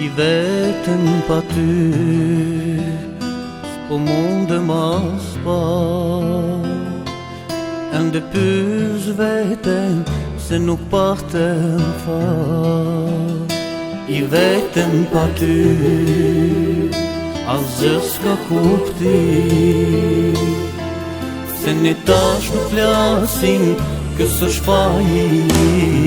I vetëm pa ty s'po mundem as pa. Ende pyes veten se nuk partem fare. I vetëm pa ty asgjë s'ka kuptim. Se ne tash nuk flasim, kësë është fajim.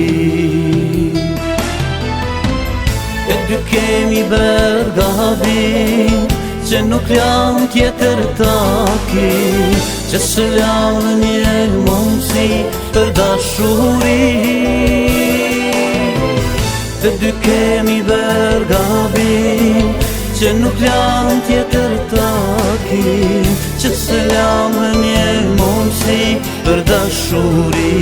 E dy kemi bërë gabim, që nuk jam tjetër takim, që së jam në një mundësi për dashuri. E dy kemi bërë gabim, që nuk jam tjetër takim, që së jam në një mundësi për dashuri.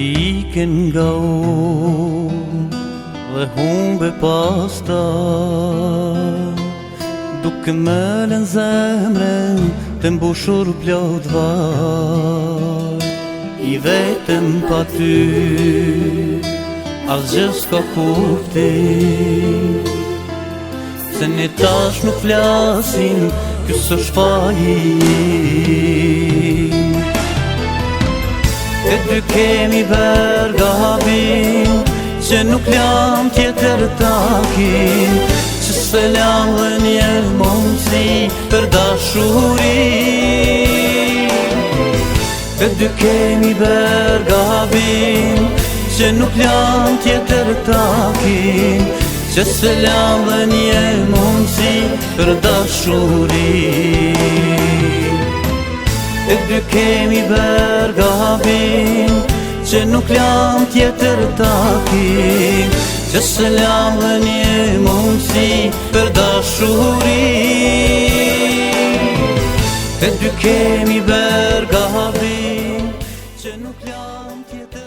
Iken nga unë dhe humbe pastaj, duke me lën zemrën të mbushur plot vaj. I vetëm pa ty asgjë s'ka kuptim, se ne tash nuk flasim, kësë është fajim. E dy kemi bërë gabim, që nuk jam tjetër takim, që se jam dhe një mundësi për dashuri. E dy kemi bërë gabim, që nuk jam tjetër takim, që se jam dhe një mundësi për dashuri. E dy kemi bërë gabim, që nuk jam tjetër takim, që se jam dhe një mundësi për dashuri. E dy kemi bërë gabim, që nuk jam tjetër